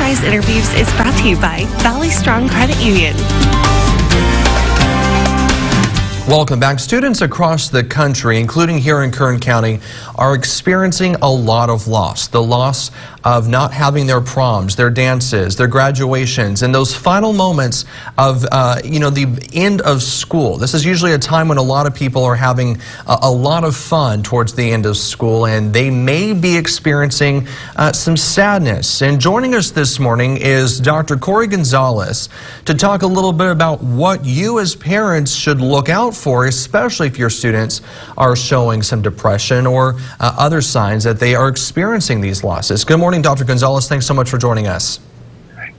Sunrise Interviews is brought to you by Valley Strong Credit Union. Welcome back. Students across the country, including here in Kern County, are experiencing a lot of loss. The loss of not having their proms, their dances, their graduations, and those final moments of, the end of school. This is usually a time when a lot of people are having a lot of fun towards the end of school, and they may be experiencing some sadness. And joining us this morning is Dr. Corey Gonzalez to talk a little bit about what you as parents should look out for, especially if your students are showing some depression or other signs that they are experiencing these losses. Good morning, Dr. Gonzalez. Thanks so much for joining us.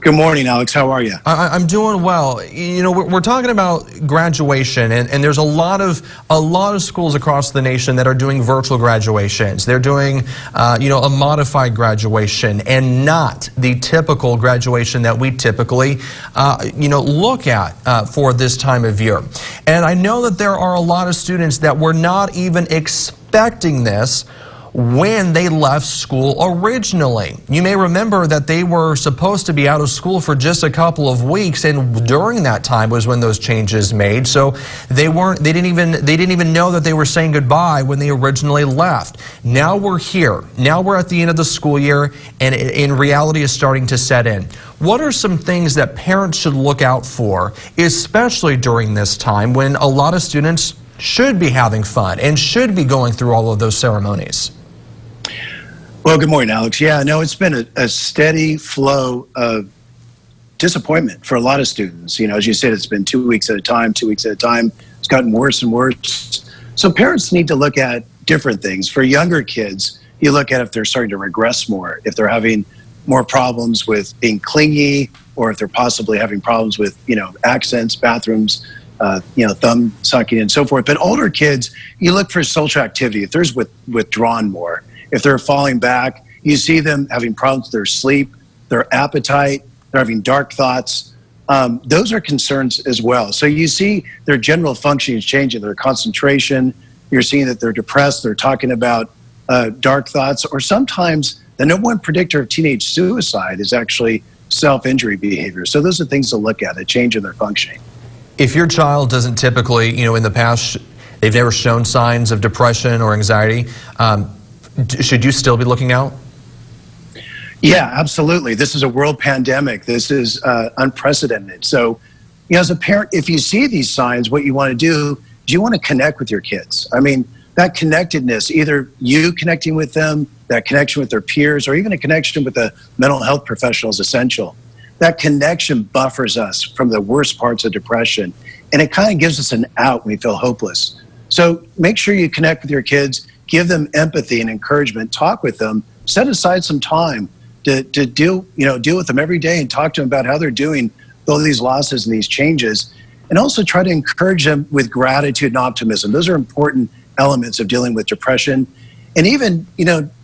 Good morning, Alex. How are you? I'm doing well. You know, we're talking about graduation, and there's a lot of schools across the nation that are doing virtual graduations. They're doing, a modified graduation and not the typical graduation that we typically, look at for this time of year. And I know that there are a lot of students that were not even expecting this when they left school originally. You may remember that they were supposed to be out of school for just a couple of weeks, and during that time was when those changes made. So they didn't even know that they were saying goodbye when they originally left. Now we're here. Now we're at the end of the school year, and in reality is starting to set in. What are some things that parents should look out for, especially during this time when a lot of students should be having fun and should be going through all of those ceremonies? Well, good morning, Alex. Yeah, no, it's been a steady flow of disappointment for a lot of students. You know, as you said, it's been 2 weeks at a time, 2 weeks at a time. It's gotten worse and worse. So parents need to look at different things. For younger kids, you look at if they're starting to regress more, if they're having more problems with being clingy, or if they're possibly having problems with, accents, bathrooms, thumb sucking and so forth. But older kids, you look for social activity. If there's withdrawn more, if they're falling back, you see them having problems with their sleep, their appetite, they're having dark thoughts. Those are concerns as well. So you see their general functioning is changing, their concentration. You're seeing that they're depressed. They're talking about dark thoughts, or sometimes the number one predictor of teenage suicide is actually self-injury behavior. So those are things to look at, a change in their functioning. If your child doesn't typically, in the past, they've never shown signs of depression or anxiety, should you still be looking out? Yeah, absolutely. This is a world pandemic. This is unprecedented. So, as a parent, if you see these signs, what you want to do is you want to connect with your kids. I mean, that connectedness, either you connecting with them, that connection with their peers, or even a connection with a mental health professional is essential. That connection buffers us from the worst parts of depression, and it kind of gives us an out when we feel hopeless. So make sure you connect with your kids, give them empathy and encouragement, talk with them, set aside some time to deal with them every day and talk to them about how they're doing with all these losses and these changes, and also try to encourage them with gratitude and optimism. Those are important elements of dealing with depression. And even,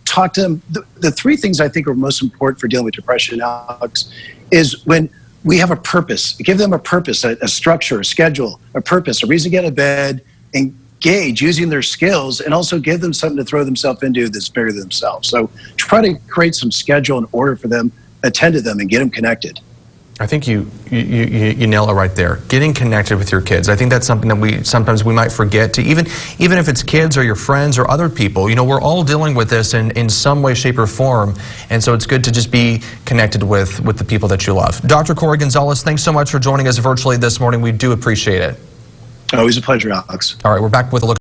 talk to them. The three things I think are most important for dealing with depression, Alex, is when we have a purpose. Give them a purpose, a structure, a schedule, a purpose, a reason to get out of bed, engage using their skills, and also give them something to throw themselves into that's bigger than themselves. So try to create some schedule and order for them, attend to them, and get them connected. I think you nail it right there. Getting connected with your kids. I think that's something that sometimes we might forget to, even if it's kids or your friends or other people. We're all dealing with this in some way, shape, or form, and so it's good to just be connected with the people that you love. Dr. Corey Gonzalez, thanks so much for joining us virtually this morning. We do appreciate it. Always a pleasure, Alex. All right, we're back with a look